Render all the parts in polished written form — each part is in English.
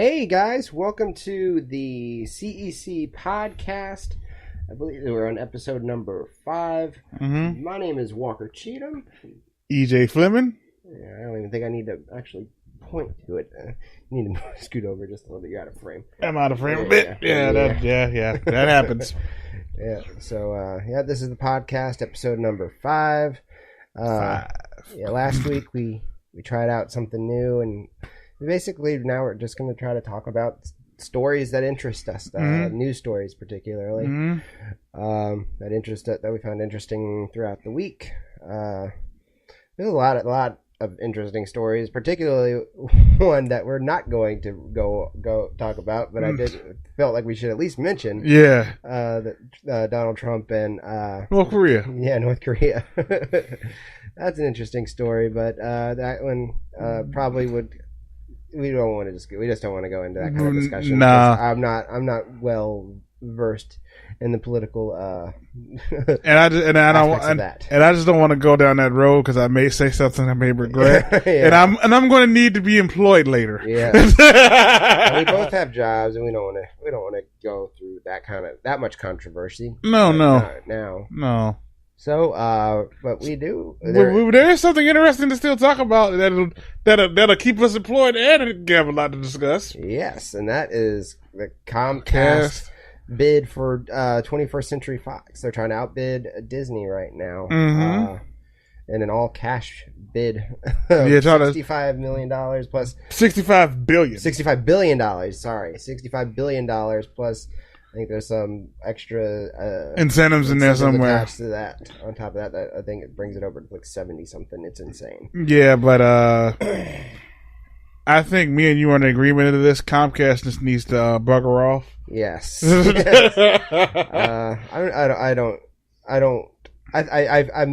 Hey guys, welcome to the CEC podcast. I believe we're on episode number 5. Mm-hmm. My name is Zakary Cheatham. EJ Flemming. Yeah, I don't even think I need to actually point to it. You need to scoot over just a little bit. You're out of frame. I'm out of frame a bit. That happens. Yeah. So this is the podcast, episode number 5. Yeah, last week we tried out something new, and basically now we're just going to try to talk about stories that interest us, news stories particularly, that we found interesting throughout the week. There's a lot of interesting stories, particularly one that we're not going to go talk about, but I felt like we should at least mention. Yeah. That Donald Trump and North Korea. Yeah, North Korea. That's an interesting story, but that one probably would. We just don't want to go into that kind of discussion. Nah. I'm not well versed in the political and I just don't want to go down that road because I may say something I may regret. Yeah. And I'm going to need to be employed later. Yeah. We both have jobs, and we don't want to go through that much controversy. No. So, but we do. There is something interesting to still talk about that'll keep us employed and have a lot to discuss. Yes, and that is the Comcast bid for 21st Century Fox. They're trying to outbid Disney right now. Mm-hmm. In an all-cash bid of $65 million plus... $65 billion. $65 billion, sorry. $65 billion plus... I think there's some extra incentives in there somewhere. Attached to that. On top of that, I think it brings it over to like 70 something. It's insane. Yeah, but I think me and you are in agreement of this. Comcast just needs to bugger off. Yes. I'm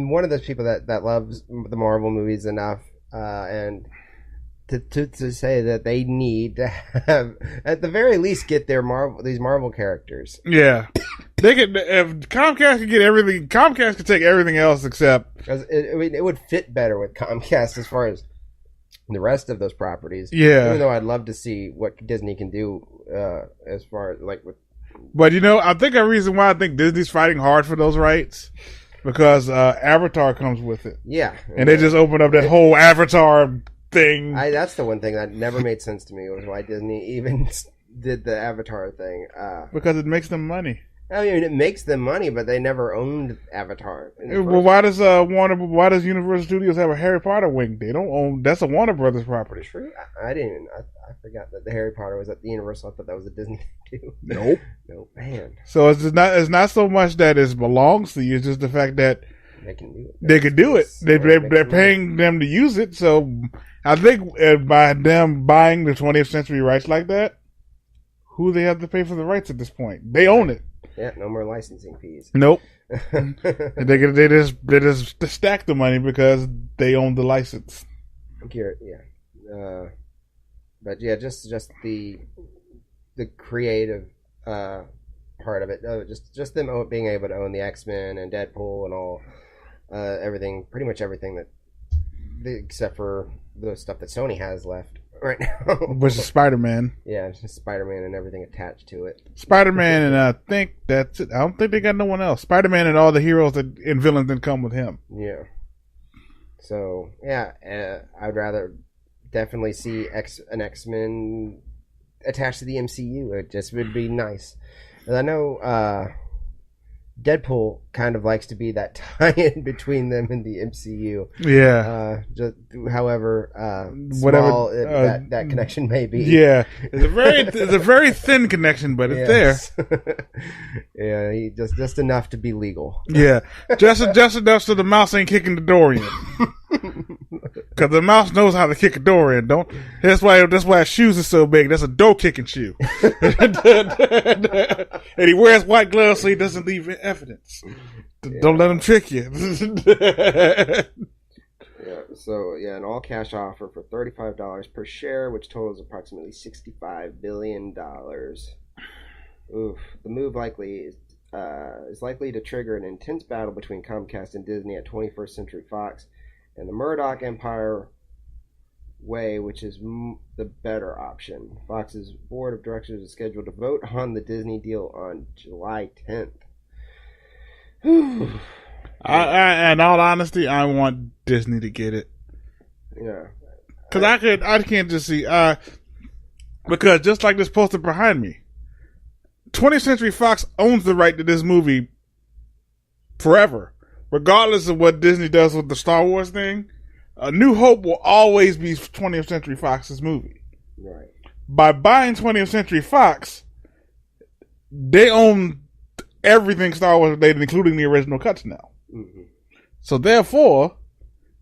one of those people that loves the Marvel movies enough, and to say that they need to have, at the very least, get these Marvel characters. Yeah, they could. If Comcast could get everything, Comcast could take everything else except. Because it would fit better with Comcast as far as the rest of those properties. Yeah. Even though I'd love to see what Disney can do as far as like with. But I think a reason why I think Disney's fighting hard for those rights. Because Avatar comes with it. Yeah. And they just opened up that whole Avatar thing. That's the one thing that never made sense to me, was why Disney even did the Avatar thing. Because it makes them money. I mean, it makes them money, but they never owned Avatar. Well, why does Universal Studios have a Harry Potter wing? They don't own. That's a Warner Brothers property. True. I didn't. I forgot that the Harry Potter was at the Universal. I thought that was a Disney thing too. Nope, man. So it's not so much that it belongs to you. It's just the fact that they can do it. They can do it. They're paying them to use it. So I think by them buying the 20th Century rights like that, who they have to pay for the rights at this point? They own it. Yeah, no more licensing fees. Nope. they just stack the money because they own the license. I'm curious, yeah. But yeah, just the creative part of it. Just them being able to own the X-Men and Deadpool and all everything, pretty much everything except for the stuff that Sony has left right now. Which is Spider-Man. Yeah, it's just Spider-Man and everything attached to it. Spider-Man, and I think that's it. I don't think they got no one else. Spider-Man and all the heroes and villains that come with him. Yeah. So, yeah, I'd rather definitely see an X-Men attached to the MCU. It just would be nice. And I know Deadpool kind of likes to be that tie-in between them and the MCU. Yeah. However small that connection may be. Yeah. It's a very thin connection, but it's there. Yeah, he just enough to be legal. Yeah. Just enough so the mouse ain't kicking the door in. Because the mouse knows how to kick a door in. That's why his shoes are so big. That's a door kicking shoe. And he wears white gloves so he doesn't leave evidence. Yeah. Don't let him trick you. Yeah. So an all cash offer for $35 per share, which totals approximately $65 billion. Oof. The move is likely to trigger an intense battle between Comcast and Disney at 21st Century Fox, and the Murdoch Empire way, which is the better option. Fox's board of directors is scheduled to vote on the Disney deal on July 10th. In all honesty, I want Disney to get it. Yeah. Because I can't just see, because just like this poster behind me, 20th Century Fox owns the right to this movie forever. Regardless of what Disney does with the Star Wars thing, A New Hope will always be 20th Century Fox's movie. Right. By buying 20th Century Fox, they own everything Star Wars related, including the original cuts now. Mm-hmm. So therefore,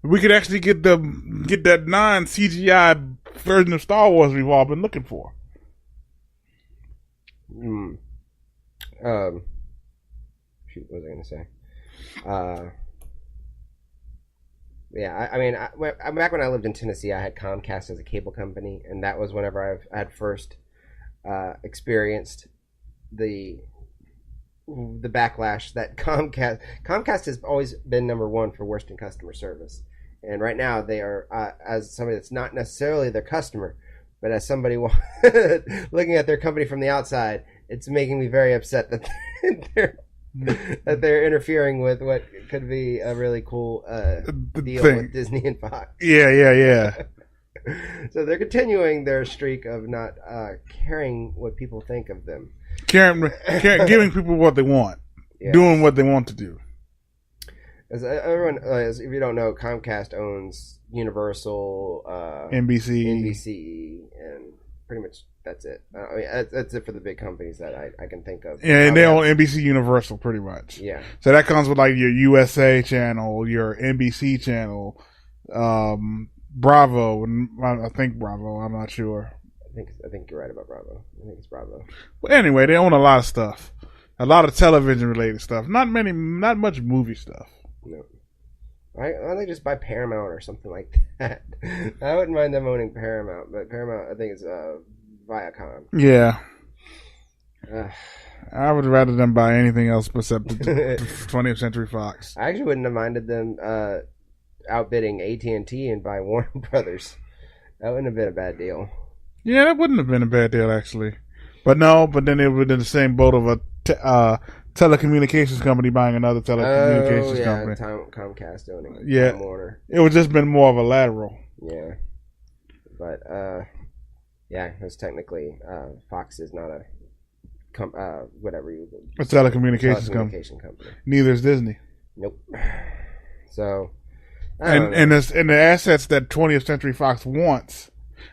we could actually get that non-CGI version of Star Wars we've all been looking for. Shoot, what was I going to say? Yeah, I mean, back when I lived in Tennessee, I had Comcast as a cable company, and that was whenever I had first experienced the backlash that Comcast has always been number one for worst in customer service, and right now they are, as somebody that's not necessarily their customer, but as somebody looking at their company from the outside, it's making me very upset that they're interfering with what could be a really cool deal with Disney and Fox. Yeah. So they're continuing their streak of not caring what people think of them. Giving people what they want. Yes. Doing what they want to do. As everyone, if you don't know, Comcast owns Universal, NBC, and pretty much that's it. I mean, that's it for the big companies that I can think of. Yeah, and they own NBC Universal pretty much. Yeah. So that comes with like your USA channel, your NBC channel, Bravo, and I think Bravo. I'm not sure. I think you're right about Bravo. I think it's Bravo. Well, anyway, they own a lot of stuff, a lot of television related stuff. Not much movie stuff. No. Why don't they just buy Paramount or something like that? I wouldn't mind them owning Paramount, but Paramount, I think, is Viacom. Yeah. I would rather them buy anything else except the 20th Century Fox. I actually wouldn't have minded them outbidding AT&T and buying Warner Brothers. That wouldn't have been a bad deal. Yeah, that wouldn't have been a bad deal, actually. But then it would be in the same boat of a telecommunications company buying another telecommunications company. Comcast owning Time Warner. It would just been more of a lateral. Yeah. But, because technically Fox is not a telecommunications company. Neither is Disney. Nope. So, and the assets that 20th Century Fox wants,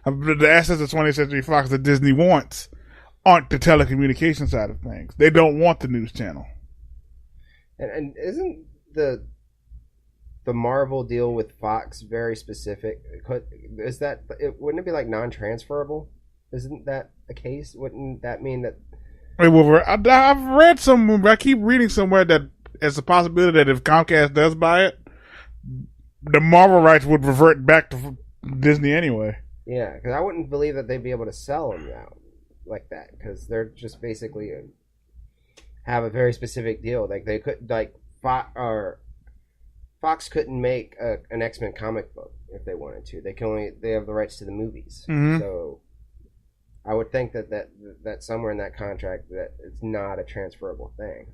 the assets of 20th Century Fox that Disney wants, aren't the telecommunication side of things. They don't want the news channel. And isn't the Marvel deal with Fox very specific? Wouldn't it be like non-transferable? Isn't that the case? Wouldn't that mean that? I've read somewhere. I keep reading somewhere that it's a possibility that if Comcast does buy it, the Marvel rights would revert back to Disney anyway. Yeah, because I wouldn't believe that they'd be able to sell them out like that, because they're just basically have a very specific deal. Like they could, Fox couldn't make an X-Men comic book if they wanted to. They have the rights to the movies. Mm-hmm. So I would think that somewhere in that contract that it's not a transferable thing.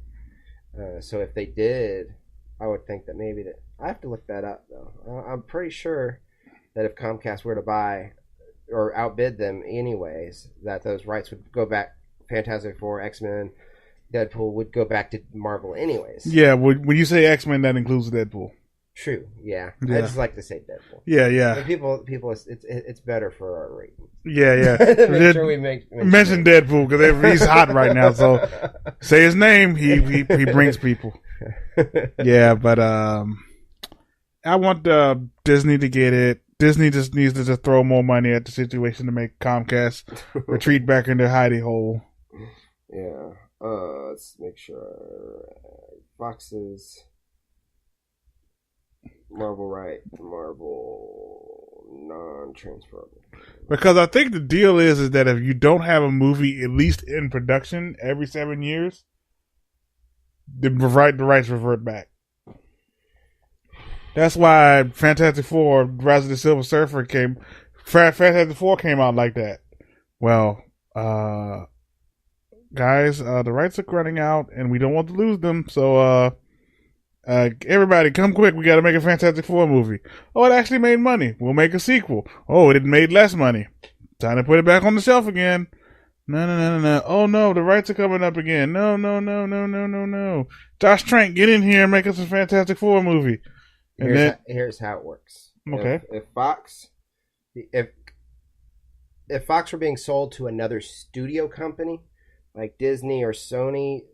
So if they did, I would think that maybe I have to look that up though. I'm pretty sure that if Comcast were to buy or outbid them anyways, that those rights would go back. Fantastic Four, X-Men, Deadpool would go back to Marvel anyways. Yeah, when you say X-Men, that includes Deadpool. True. Yeah. I just like to say Deadpool. Yeah. But people, it's better for our ratings. Yeah. Make sure we mention Deadpool because he's hot right now. So say his name, he brings people. Yeah, but I want Disney to get it. Disney just needs to just throw more money at the situation to make Comcast retreat back in their hidey hole. Yeah. Let's make sure. Fox's Marvel non-transferable. Because I think the deal is that if you don't have a movie at least in production every 7 years, the rights revert back. That's why Fantastic Four: Rise of the Silver Surfer Fantastic Four came out like that. Well, guys, the rights are running out, and we don't want to lose them. So, everybody, come quick! We got to make a Fantastic Four movie. Oh, it actually made money. We'll make a sequel. Oh, it made less money. Time to put it back on the shelf again. No. Oh no, the rights are coming up again. No. Josh Trank, get in here and make us a Fantastic Four movie. And here's how it works. Okay. If Fox were being sold to another studio company like Disney or Sony,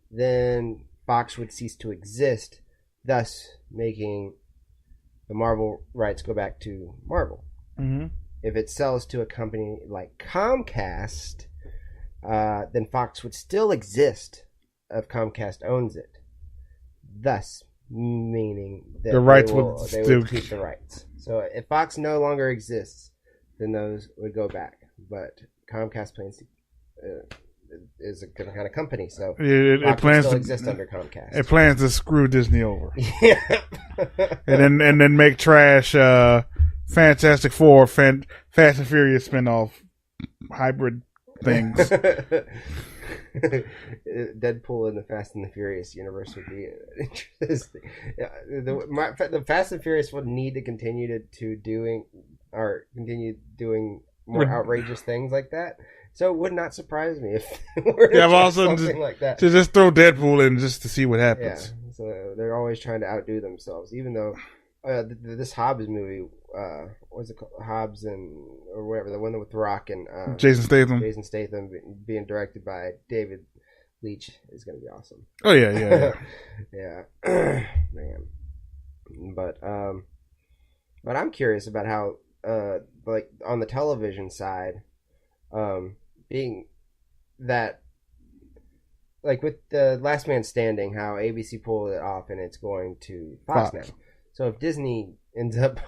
then Fox would cease to exist, thus making the Marvel rights go back to Marvel. Mm-hmm. If it sells to a company like Comcast, then Fox would still exist if Comcast owns it. Thus, meaning that the rights they would would keep the rights. So if Fox no longer exists, then those would go back. But Comcast plans to, is a different kind of company, so it plans still to exist under Comcast. It plans to screw Disney over. Yeah. and then make trash Fantastic Four, Fast and Furious spinoff hybrid things. Deadpool in the Fast and the Furious universe would be interesting. The Fast and Furious would need to continue doing more outrageous things like that. So it would not surprise me if we're something like that. To just throw Deadpool in just to see what happens. Yeah, so they're always trying to outdo themselves, even though this Hobbs movie, what's it called? Hobbs or whatever, the one with The Rock and Jason Statham being directed by David Leitch is going to be awesome. Oh yeah. Yeah. Man. But I'm curious about how like on the television side, being that like with the Last Man Standing, how ABC pulled it off and it's going to Fox now. So if Disney ends up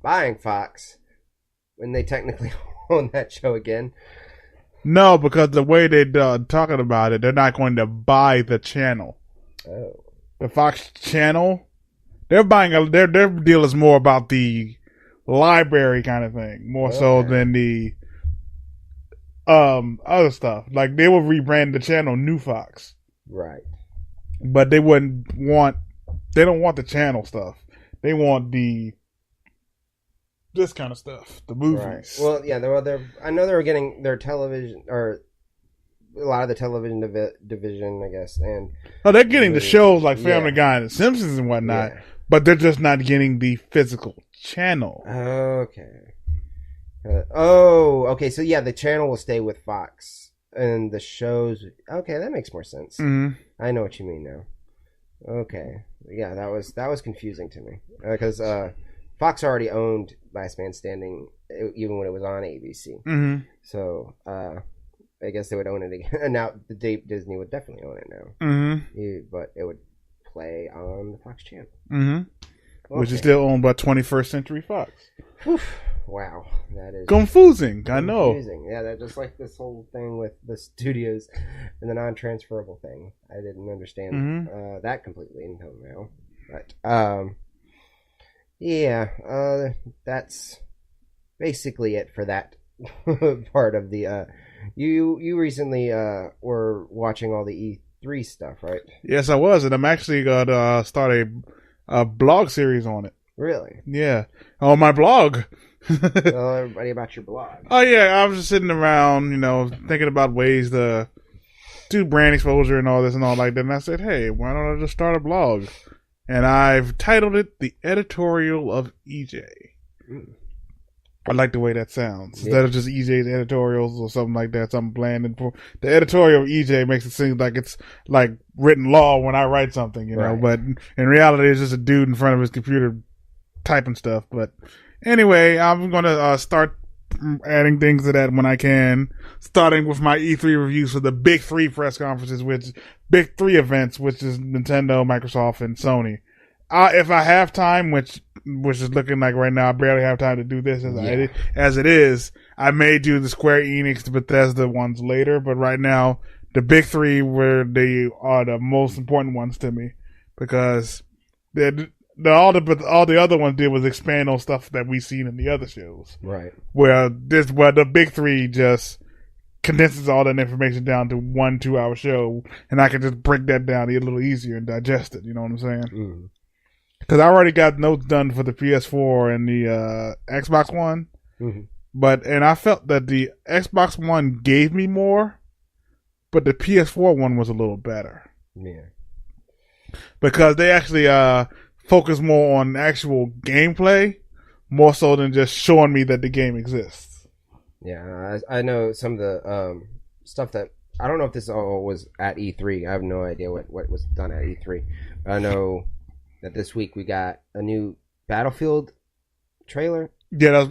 buying Fox, when they technically own that show again. No, because the way they're talking about it, they're not going to buy the channel. Oh. The Fox channel, they're buying their deal is more about the library kind of thing, more so than the other stuff. Like they will rebrand the channel New Fox. Right. But they don't want the channel stuff. They want this kind of stuff, the movies. Right. Well, yeah, I know they were getting their television, or a lot of the television division, I guess. And they're getting the shows like Family Guy and The Simpsons and whatnot, but they're just not getting the physical channel. Okay. Okay. So yeah, the channel will stay with Fox, and the shows. Okay, that makes more sense. Mm-hmm. I know what you mean now. Okay. Yeah, that was confusing to me because Fox already owned Last Man Standing even when it was on ABC. Mm-hmm. So I guess they would own it again. And now Disney would definitely own it now. Mm-hmm. But it would play on the Fox channel. Mm-hmm. Okay. Which is still owned by 21st Century Fox. Wow, that is confusing. I know. Yeah, that just like this whole thing with the studios and the non-transferable thing. I didn't understand that completely until now. But that's basically it for that part of the. You recently were watching all the E3 stuff, right? Yes, I was, and I'm actually gonna start a blog series on it. Really? Yeah, on my blog. Tell everybody about your blog. Oh yeah, I was just sitting around, thinking about ways to do brand exposure and all this and all like that. And I said, hey, why don't I just start a blog? And I've titled it "The Editorial of EJ." I like the way that sounds. Instead of just EJ's editorials or something like that, something bland. And the editorial of EJ makes it seem like it's like written law when I write something, know. But in reality, it's just a dude in front of his computer typing stuff. But anyway, I'm going to start adding things to that when I can, starting with my E3 reviews for the big three press conferences, big three events, which is Nintendo, Microsoft, and Sony. If I have time, which is looking like right now, I barely have time to do this as it is. I may do the Square Enix, the Bethesda ones later, but right now, the big three they are the most important ones to me because all the other ones did was expand on stuff that we seen in the other shows. Right. Where the big three just condenses all that information down to 1-2 hour show, and I can just break that down a little easier and digest it. You know what I'm saying? Because I already got notes done for the PS4 and the Xbox One, and I felt that the Xbox One gave me more, but the PS4 one was a little better. Yeah. Because they actually focus more on actual gameplay, more so than just showing me that the game exists. Yeah, I know some of the stuff that I don't know if this all was at E3. I have no idea what was done at E3. I know that this week we got a new Battlefield trailer. Yeah, that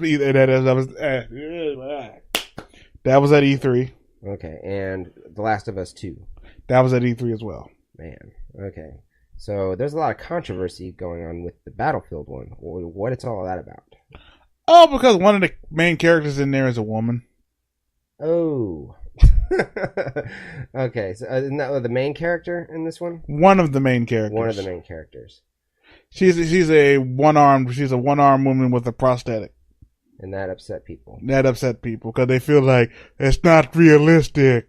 was at E3. Okay, and The Last of Us 2. That was at E3 as well. Man, okay. So there's a lot of controversy going on with the Battlefield one. What it's all that about? Oh, because one of the main characters in there is a woman. Oh. Okay, so isn't that the main character in this one? One of the main characters. One of the main characters. She's a one-armed woman with a prosthetic. And that upset people. That upset people because they feel like it's not realistic.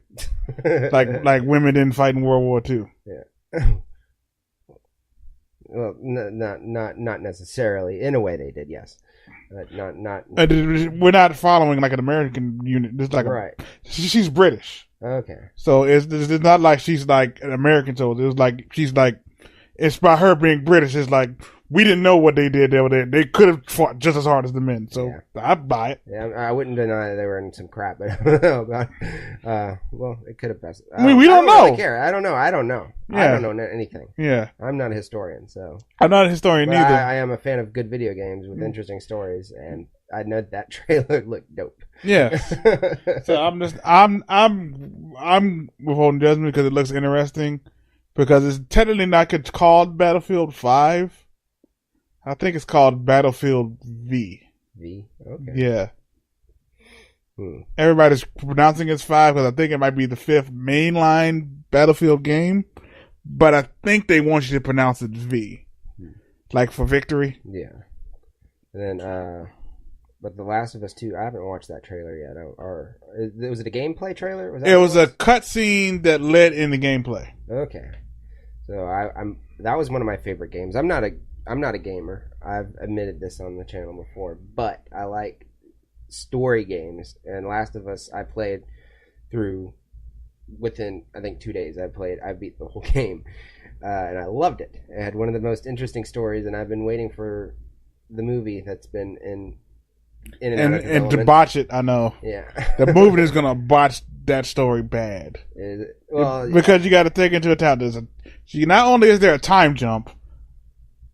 like women didn't fight in World War II. Yeah. Well, not necessarily. In a way, they did, yes. Not. We're not following like an American unit. It's like right. She's British. Okay. So it's not like she's like an American soldier. It's like she's like it's by her being British. It's like we didn't know what they did there. They could have fought just as hard as the men. So yeah. I'd buy it. Yeah, I wouldn't deny that they were in some crap, but I don't know about. Well, it could have passed. We don't know. Really care. I don't know. Yeah. I don't know anything. Yeah. I'm not a historian, so. I'm not a historian either. I am a fan of good video games with interesting stories, and I know that trailer looked dope. Yeah. So I'm withholding judgment because it looks interesting. Because it's technically not called Battlefield 5. I think it's called Battlefield V. V? Okay. Yeah. Everybody's pronouncing it's 5 because I think it might be the 5th mainline Battlefield game. But I think they want you to pronounce it V. Like for victory. Yeah. And then, but The Last of Us 2, I haven't watched that trailer yet. Was it a gameplay trailer? It was a cutscene that led in the gameplay. Okay. So that was one of my favorite games. I'm not a gamer. I've admitted this on the channel before, but I like story games. And Last of Us, I played through within I think 2 days. I beat the whole game, and I loved it. It had one of the most interesting stories, and I've been waiting for the movie that's been in and out of development. And to botch it, I know. Yeah, the movie is gonna botch that story bad. Well, because you got to take into account not only is there a time jump,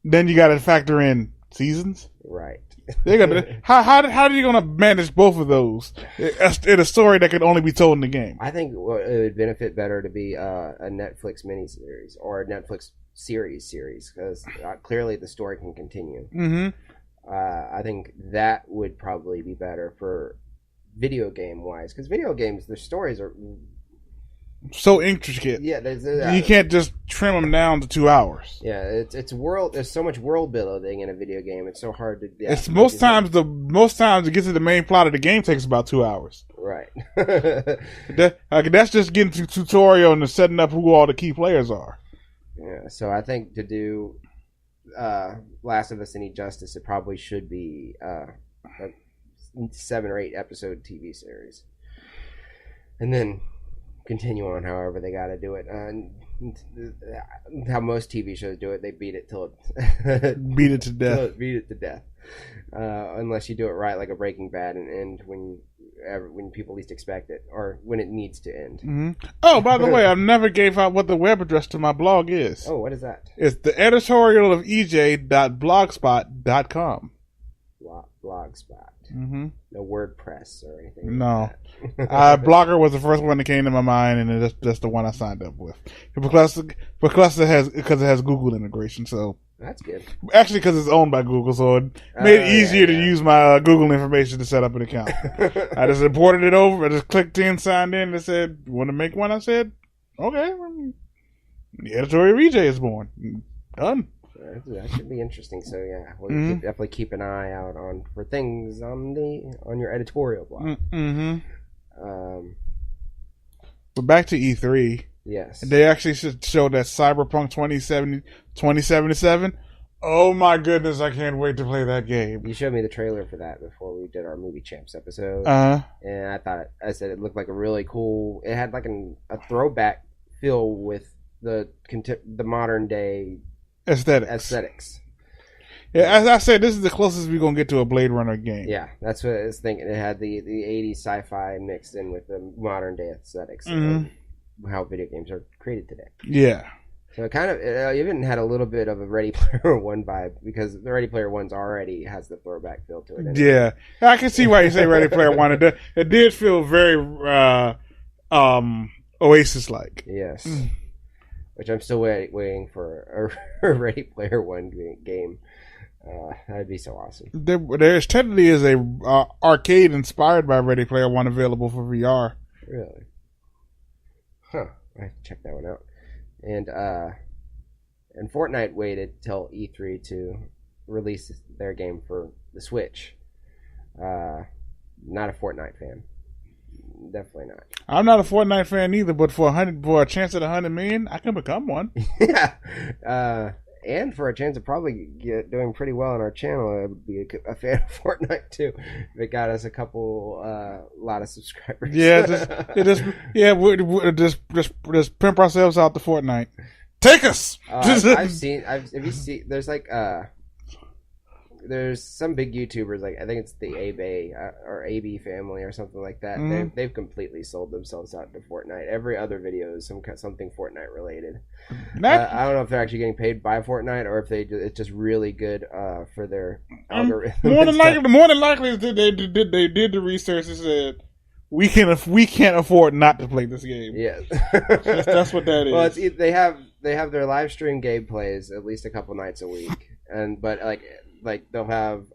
then you got to factor in seasons. Right. They're gonna how are you gonna manage both of those in a story that can only be told in the game? I think it would benefit better to be a Netflix miniseries or a Netflix series because clearly the story can continue. Mm-hmm. I think that would probably be better for video game wise because video games, their stories are so intricate. Yeah, you can't just trim them down to 2 hours. Yeah, it's world. There's so much world building in a video game. It's so hard to. Yeah, it's most times to get to the main plot of the game takes about 2 hours. Right. That's just getting to tutorial and setting up who all the key players are. Yeah, so I think to do Last of Us any justice, it probably should be a 7 or 8 episode TV series, and then continue on however they got to do it. How most TV shows do it, they beat it till it beat it to death. Beat it to death. Unless you do it right, like a Breaking Bad, and end when people least expect it, or when it needs to end. Mm-hmm. Oh, by the way, I never gave out what the web address to my blog is. Oh, what is that? It's the editorial of ej.blogspot.com. Blogspot. Mm-hmm. No WordPress or anything. No. Blogger was the first one that came to my mind, and that's the one I signed up with. Because it has Google integration, so that's good. Actually, because it's owned by Google, so it made it easier to use my Google information to set up an account. I just imported it over. I just clicked in, signed in, and it said, "Want to make one?" I said, "Okay." The editorial EJ is born. Done. That should be interesting. So yeah, we'll definitely keep an eye out for things on your editorial blog. But back to E3. Yes, they actually showed that Cyberpunk 2077. Oh my goodness, I can't wait to play that game. You showed me the trailer for that before we did our Movie Champs episode, and I said it looked like a really cool. It had like a throwback feel with the modern day aesthetics. Yeah, as I said, this is the closest we're gonna get to a Blade Runner game. Yeah, that's what I was thinking. It had the 80s sci-fi mixed in with the modern day aesthetics of how video games are created today. Yeah. So it kind of even had a little bit of a Ready Player One vibe because the Ready Player One's already has the throwback feel to it. Anyway. Yeah, I can see why you say Ready Player One. It did feel very Oasis-like. Yes, which I'm still waiting for a Ready Player One game. That'd be so awesome. There's technically is a arcade inspired by Ready Player One available for VR. Really? Huh. I have to check that one out. And Fortnite waited till E3 to release their game for the Switch. Not a Fortnite fan. Definitely not. I'm not a Fortnite fan either, but for a chance at 100 million, I can become one. Yeah. And for a chance of probably doing pretty well on our channel, I would be a fan of Fortnite too. If it got us a lot of subscribers. Yeah, just pimp ourselves out to Fortnite. Take us. Have you seen? There's like there's some big YouTubers, like I think it's the AB or AB family or something like that. They've completely sold themselves out to Fortnite. Every other video is something Fortnite related. I don't know if they're actually getting paid by Fortnite or if it's just really good for their algorithm. More than likely, they did the research and said we can't afford not to play this game. Yeah, that's what that is. Well, they have their live stream gameplays at least a couple nights a week, but like they'll have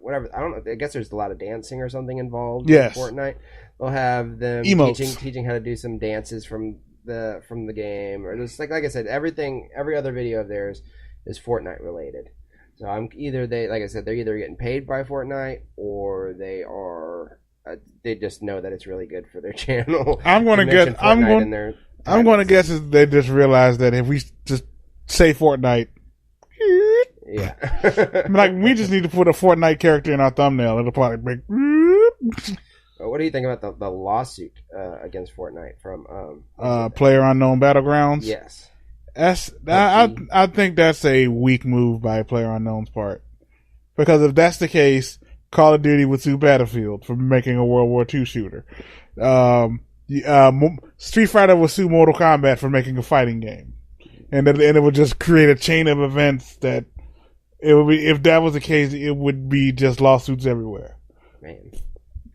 whatever, I don't know, I guess there's a lot of dancing or something involved in Fortnite. They'll have them teaching how to do some dances from the game, or just like I said, every other video of theirs is Fortnite related. So they're either getting paid by Fortnite or they just know that it's really good for their channel. I'm going to guess they just realized that if we just say Fortnite, yeah, like we just need to put a Fortnite character in our thumbnail. It'll probably make. What do you think about the lawsuit against Fortnite from PlayerUnknown Battlegrounds? Yes, I think that's a weak move by PlayerUnknown's part, because if that's the case, Call of Duty would sue Battlefield for making a World War II shooter. Street Fighter would sue Mortal Kombat for making a fighting game, and it would just create a chain of events that it would be. If that was the case, it would be just lawsuits everywhere. Man.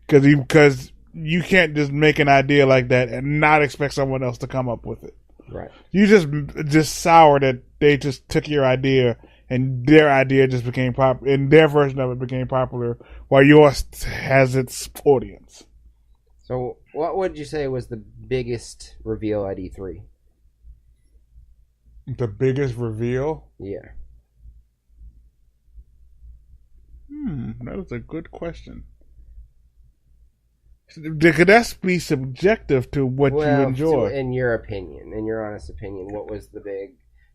Because you can't just make an idea like that and not expect someone else to come up with it. Right. You just sour that they just took your idea and their idea just became popular, and their version of it became popular, while yours has its audience. So, what would you say was the biggest reveal at E3? The biggest reveal? Yeah. That is a good question. Could that be subjective to what you enjoy? In your opinion, in your honest opinion, what was the big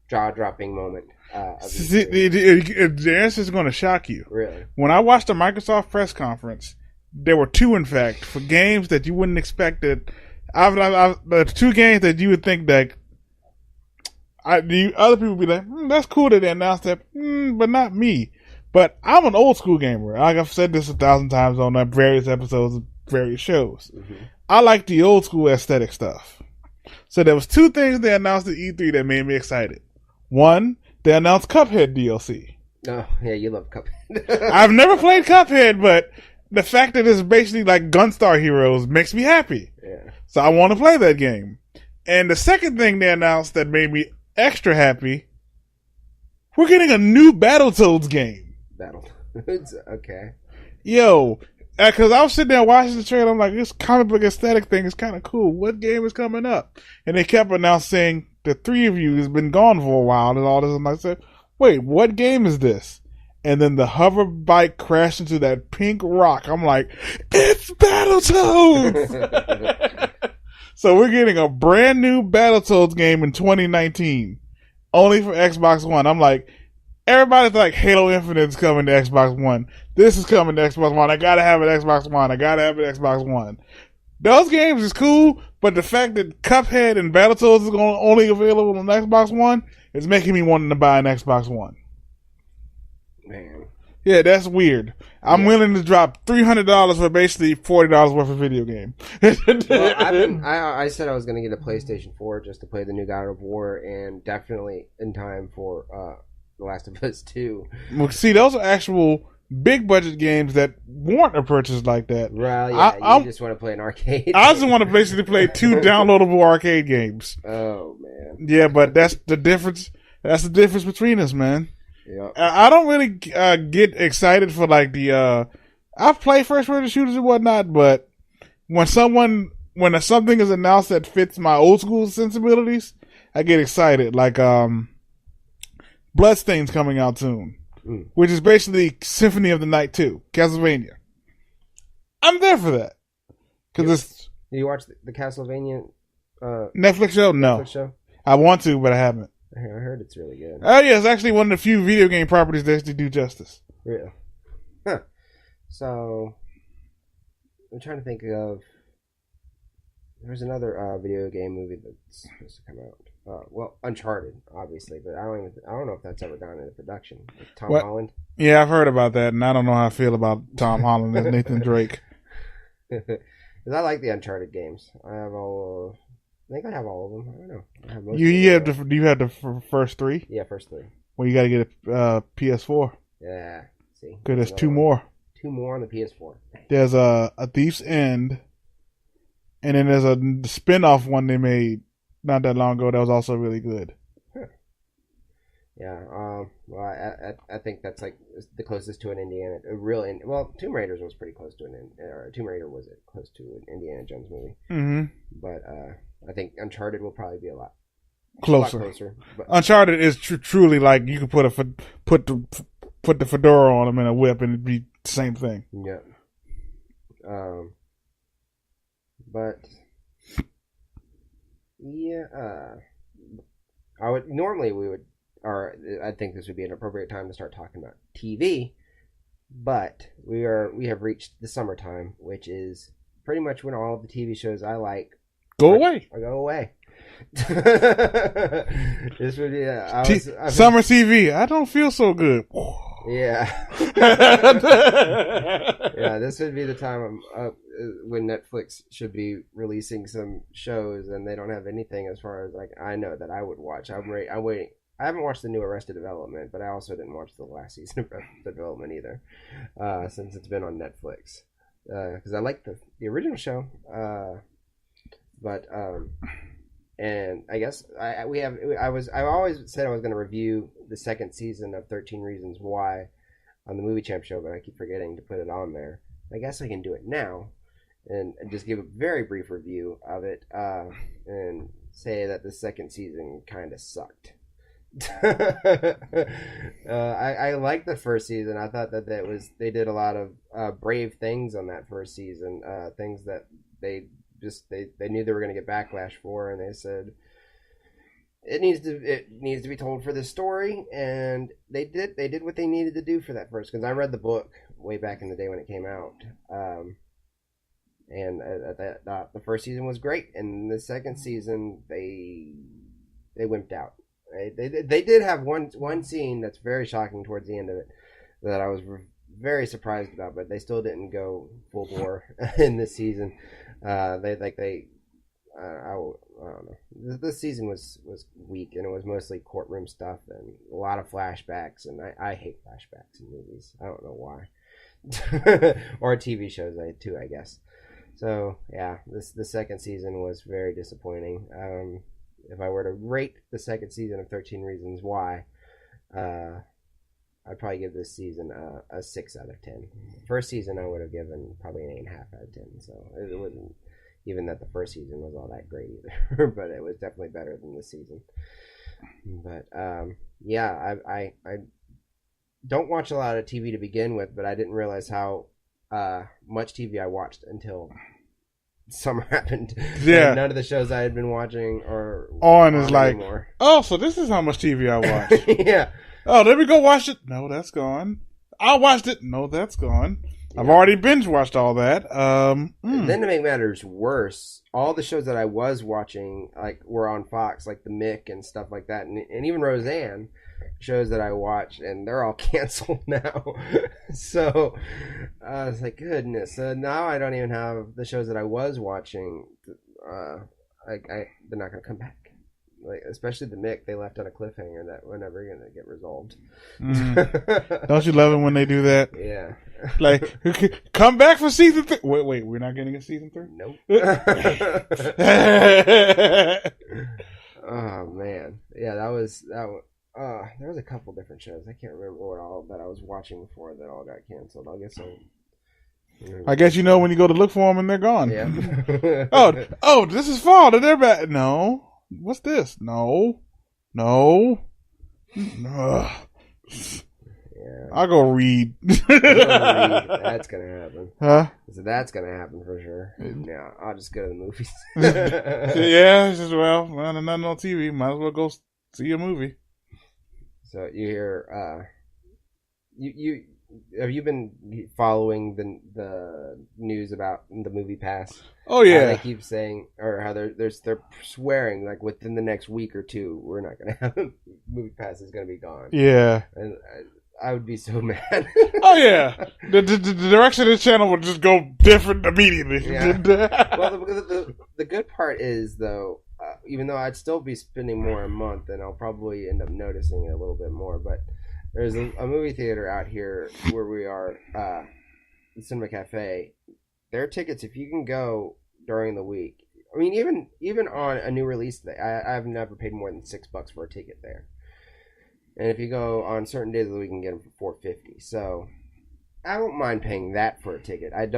jaw-dropping moment of the answer is going to shock you. Really? When I watched the Microsoft press conference, there were two, in fact, for games that you wouldn't expect that. The two games that you would think that other people would be like, that's cool that they announced that, but not me. But I'm an old school gamer. Like I've said this 1,000 times on various episodes of various shows. Mm-hmm. I like the old school aesthetic stuff. So there was two things they announced at E3 that made me excited. One, they announced Cuphead DLC. Oh, yeah, you love Cuphead. I've never played Cuphead, but the fact that it's basically like Gunstar Heroes makes me happy. Yeah. So I want to play that game. And the second thing they announced that made me extra happy, we're getting a new Battletoads game. Battletoads, okay. Yo, because I was sitting there watching the trailer, I'm like, this comic book aesthetic thing is kind of cool. What game is coming up? And they kept announcing the three of you has been gone for a while and all this. And I said, wait, what game is this? And then the hover bike crashed into that pink rock. I'm like, it's Battletoads! So we're getting a brand new Battletoads game in 2019. Only for Xbox One. I'm like, everybody's like, Halo Infinite's coming to Xbox One. This is coming to Xbox One. I gotta have an Xbox One. I gotta have an Xbox One. Those games is cool, but the fact that Cuphead and Battletoads is only available on Xbox One is making me want to buy an Xbox One. Man. Yeah, that's weird. I'm willing to drop $300 for basically $40 worth of video game. Well, I said I was going to get a PlayStation 4 just to play the new God of War, and definitely in time for The Last of Us 2. Well, see, those are actual big budget games that warrant a purchase like that. Well, yeah, you just want to play an arcade. I just want to basically play 2 downloadable arcade games. Oh, man. Yeah, but that's the difference. That's the difference between us, man. Yep. I don't really get excited for like the. I've played first person shooters and whatnot, but when something is announced that fits my old school sensibilities, I get excited. Like Bloodstain's coming out soon, which is basically Symphony of the Night 2, Castlevania. I'm there for that because it's. Did you watch the Castlevania Netflix show? No, Netflix show? I want to, but I haven't. I heard it's really good. Oh yeah, it's actually one of the few video game properties that actually do justice. Really? Huh. So, I'm trying to think of. There's another video game movie that's supposed to come out. Well, Uncharted, obviously, but I don't know if that's ever gone into production. With Tom Holland. Yeah, I've heard about that, and I don't know how I feel about Tom Holland as Nathan Drake. Because I like the Uncharted games. I have all. I think I have all of them. I don't know. I have most Do you have the first 3? Yeah, first 3. Well, you got to get a PS4. Yeah. See. Because there's 2 more. 2 more on the PS4. There's a Thief's End, and then there's a spin-off one they made not that long ago that was also really good. Huh. Yeah. Well, I think that's like the closest to an Indiana. Tomb Raiders was pretty close to Tomb Raider was close to an Indiana Jones movie. Mm-hmm. But I think Uncharted will probably be a lot closer. But Uncharted is truly like you could put the fedora on them in a whip and it'd be the same thing. Yeah. But yeah, I think this would be an appropriate time to start talking about TV, but we have reached the summertime, which is pretty much when all of the TV shows I like go away. This would be summer TV. I don't feel so good. Yeah. Yeah, this would be the time when Netflix should be releasing some shows, and they don't have anything as far as like I know that I would watch. I'm waiting. I haven't watched the new Arrested Development, but I also didn't watch the last season of Arrested Development either, since it's been on Netflix. Because I like the original show, and I guess I always said I was going to review the second season of 13 Reasons Why on the Movie Champ show, but I keep forgetting to put it on there. I guess I can do it now and just give a very brief review of it and say that the second season kind of sucked. I liked the first season. I thought that they did a lot of brave things on that first season, things that they knew they were going to get backlash for, and they said it needs to be told for this story, and they did what they needed to do for that first. Because I read the book way back in the day when it came out, and the first season was great, and the second season they wimped out. They did have one scene that's very shocking towards the end of it that I was very surprised about, but they still didn't go full bore in this season. I don't know. This season was weak, and it was mostly courtroom stuff and a lot of flashbacks, and I hate flashbacks in movies. I don't know why. Or TV shows too, I guess. So yeah, the second season was very disappointing. If I were to rate the second season of 13 Reasons Why, I'd probably give this season a 6 out of 10. First season I would have given probably an 8.5 out of 10. So it wasn't even that the first season was all that great either, but it was definitely better than this season. But yeah, I don't watch a lot of TV to begin with, but I didn't realize how much TV I watched until summer happened. Yeah. And none of the shows I had been watching are on is like, anymore. oh, so this is how much TV I watch. Yeah. Oh, let me go watch it. No, that's gone. I watched it. No, that's gone. Yeah. I've already binge watched all that. Then to make matters worse, all the shows that I was watching like were on Fox, like The Mick and stuff like that, and even Roseanne, shows that I watched, and they're all canceled now. So I was like, goodness. Now I don't even have the shows that I was watching. They're not going to come back. Like, especially The Mick, they left on a cliffhanger that we're never going to get resolved. Don't you love it when they do that? Yeah. Like, come back for season 3. Wait, we're not getting a season 3? Nope. Oh man, yeah, that was. There was a couple different shows. I can't remember what all that I was watching before that all got canceled. I guess you know when you go to look for them and they're gone. Yeah. oh, this is fall. They're back. No. What's this? No. Yeah. I'll go read. That's gonna happen. Huh? So that's gonna happen for sure. Yeah, I'll just go to the movies. Yeah, just nothing on TV. Might as well go see a movie. So you hear, you have you been following the news about the Movie Pass? Oh yeah, they keep saying, or how they're swearing like within the next week or two, we're not gonna have Movie Pass is gonna be gone. Yeah, and I would be so mad. Oh yeah, the direction of this channel would just go different immediately. Yeah. Well, the good part is though. Even though I'd still be spending more a month, and I'll probably end up noticing it a little bit more. But there's a movie theater out here where we are, the Cinema Cafe. Their tickets, if you can go during the week. I mean, even on a new release day, I've never paid more than $6 for a ticket there. And if you go on certain days of the week, you can get them for $4.50. So I don't mind paying that for a ticket. I'm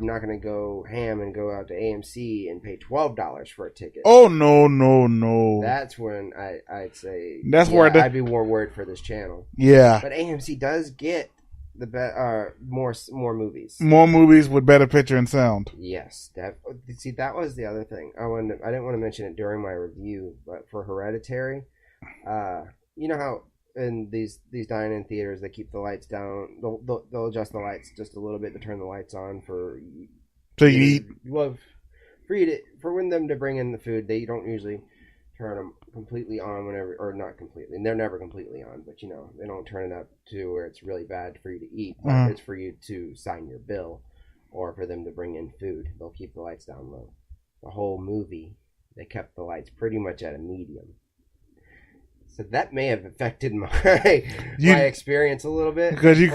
not going to go ham and go out to AMC and pay $12 for a ticket. Oh no! That's when I'd say where I'd be more worried for this channel. Yeah, but AMC does get the more movies. More movies with better picture and sound. Yes, that was the other thing. I didn't want to mention it during my review, but for Hereditary, you know how in these dine-in theaters they keep the lights down. They'll adjust the lights just a little bit to turn the lights on for so you eat. Well, for when them to bring in the food, they don't usually turn them completely on whenever, or not completely. And they're never completely on, but they don't turn it up to where it's really bad for you to eat. But it's for you to sign your bill, or for them to bring in food. They'll keep the lights down low. The whole movie, they kept the lights pretty much at a medium. So that may have affected my experience a little bit because you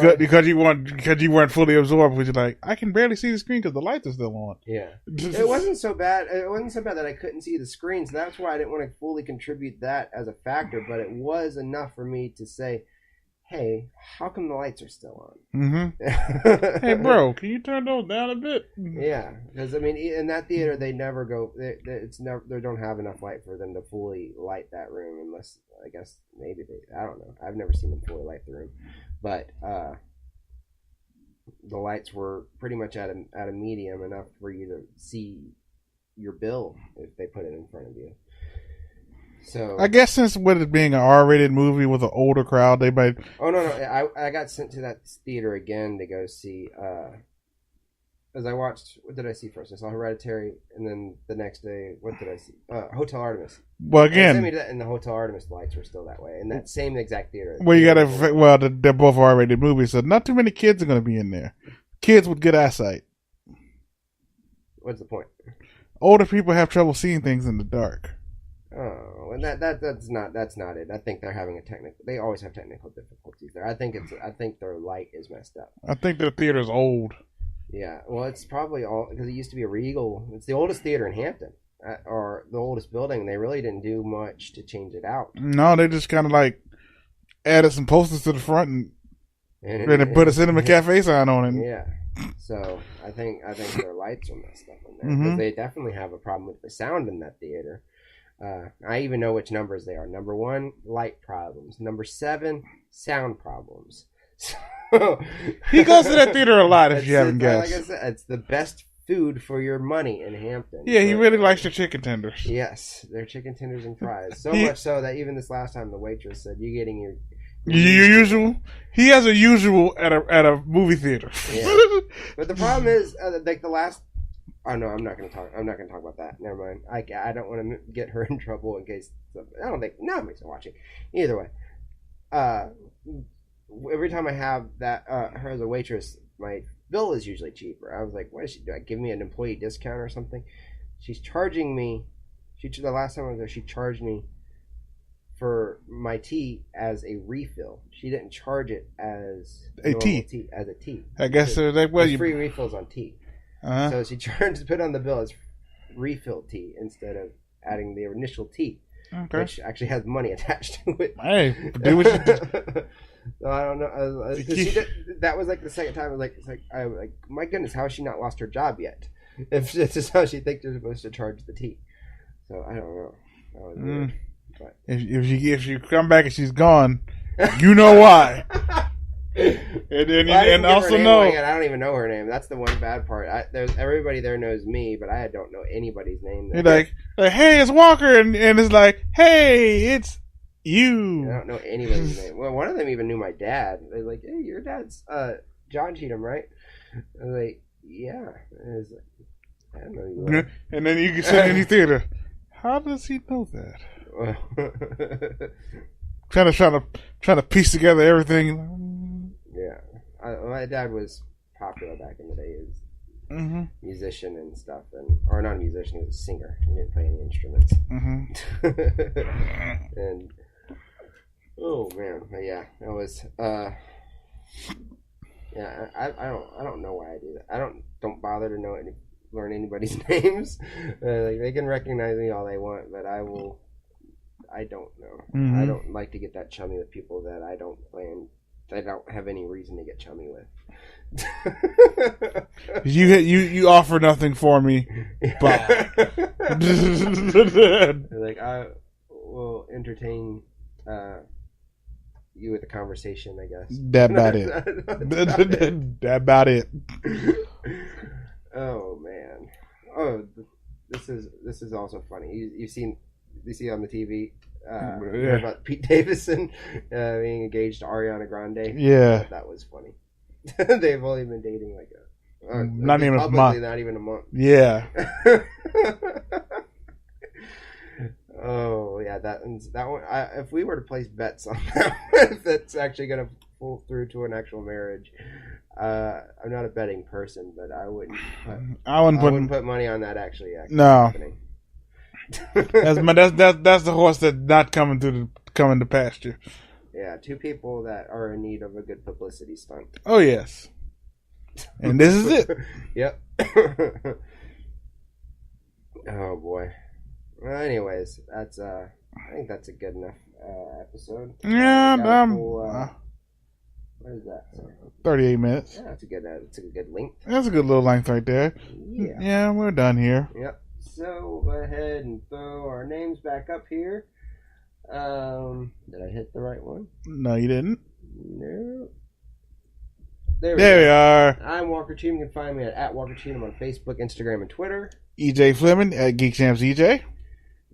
weren't fully absorbed. Because you're like, I can barely see the screen because the lights are still on. Yeah, it wasn't so bad. It wasn't so bad that I couldn't see the screen. So that's why I didn't want to fully contribute that as a factor. But it was enough for me to say, hey, how come the lights are still on? Mm-hmm. Hey, bro, can you turn those down a bit? Yeah, because I mean, in that theater, they never go. They don't have enough light for them to fully light that room, unless I guess maybe I don't know. I've never seen them fully light the room, but the lights were pretty much at a medium enough for you to see your bill if they put it in front of you. So I guess since with it being an R-rated movie with an older crowd, they might. Oh no! I got sent to that theater again to go see. As I watched, what did I see first? I saw Hereditary, and then the next day, what did I see? Hotel Artemis. Well, again, sent me to that, and the Hotel Artemis lights were still that way, in that same exact theater. Well, they're both R-rated movies, so not too many kids are going to be in there. Kids with good eyesight. What's the point? Older people have trouble seeing things in the dark. Oh, and that's not it. I think they're having they always have technical difficulties there. I think their light is messed up. I think their theater's old. Yeah, well, it's probably all because it used to be a Regal. It's the oldest theater in Hampton, or the oldest building. They really didn't do much to change it out. No, they just kind of like added some posters to the front and put a Cinema Cafe sign on it. Yeah, so I think their lights are messed up in there because they definitely have a problem with the sound in that theater. I even know which numbers they are. Number 1, light problems. Number 7, sound problems. So, he goes to that theater a lot, if you haven't guessed. Like I said, it's the best food for your money in Hampton. Yeah, he really likes their chicken tenders. Yes, their chicken tenders and fries. So much so that even this last time the waitress said, "You getting your usual?" He has a usual at a movie theater. Yeah. But the problem is, like the last. Oh no, I'm not going to talk about that. Never mind. I don't want to get her in trouble in case. I don't think nobody's watching. Either way, every time I have that her as a waitress, my bill is usually cheaper. I was like, what is she doing? Give me an employee discount or something? She's charging me. The last time I was there, she charged me for my tea as a refill. She didn't charge it as a tea. As a tea. I guess there's free refills on tea. Uh-huh. So she charged put on the bill as refill tea instead of adding the initial tea, which actually has money attached to it. Hey, do what you do. So I don't know. That was like the second time. I was like, my goodness, how has she not lost her job yet? If this is how she thinks they're supposed to charge the tea. So I don't know. That was weird. But. If you come back and she's gone, you know why. and also know I don't even know her name. That's the one bad part. Everybody there knows me, but I don't know anybody's name. You're like, hey, it's Walker, and it's like, hey, it's you. I don't know anybody's name. Well, one of them even knew my dad. They're like, hey, your dad's John Cheatham, right? I was like, yeah. And I was like, I don't know you. And then you can sit in any theater. How does he know that? Trying to piece together everything. Yeah, my dad was popular back in the day. He was musician and stuff, or not a musician. He was a singer. He didn't play any instruments. And oh man, but yeah, it was. Yeah, I don't know why I do that. I don't bother to learn anybody's names. Like they can recognize me all they want, but I don't know. I don't like to get that chummy with people that I don't have any reason to get chummy with. you offer nothing for me. But like I will entertain you with a conversation, I guess. That about it. That about it. Oh man. Oh, this is also funny. You see on the TV about Pete Davidson being engaged to Ariana Grande. Yeah, that was funny. They've only been dating like not even a month. Not even a month. Yeah. Oh yeah, that one. If we were to place bets on that, if that's actually going to pull through to an actual marriage, I'm not a betting person, but I wouldn't put money on that actually happening. That's the horse that's not coming to pasture. Yeah, two people that are in need of a good publicity stunt. Oh yes, and this is it. Yep. Oh boy. Well, anyways, I think that's a good enough episode. Yeah, what is that? 38 minutes. Yeah, that's a good length. That's a good little length right there. Yeah, we're done here. Yep. So we'll go ahead and throw our names back up here. Did I hit the right one? No, you didn't. No. There we are. I'm Walker Cheatham. You can find me at Walker Cheatham on Facebook, Instagram, and Twitter. EJ Flemming at Geek Champs EJ.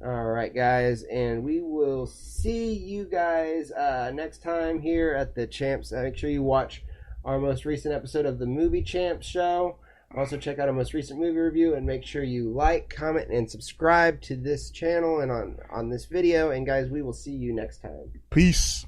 All right, guys, and we will see you guys next time here at the Champs. Make sure you watch our most recent episode of the Movie Champs show. Also, check out our most recent movie review, and make sure you like, comment, and subscribe to this channel and on this video. And guys, we will see you next time. Peace.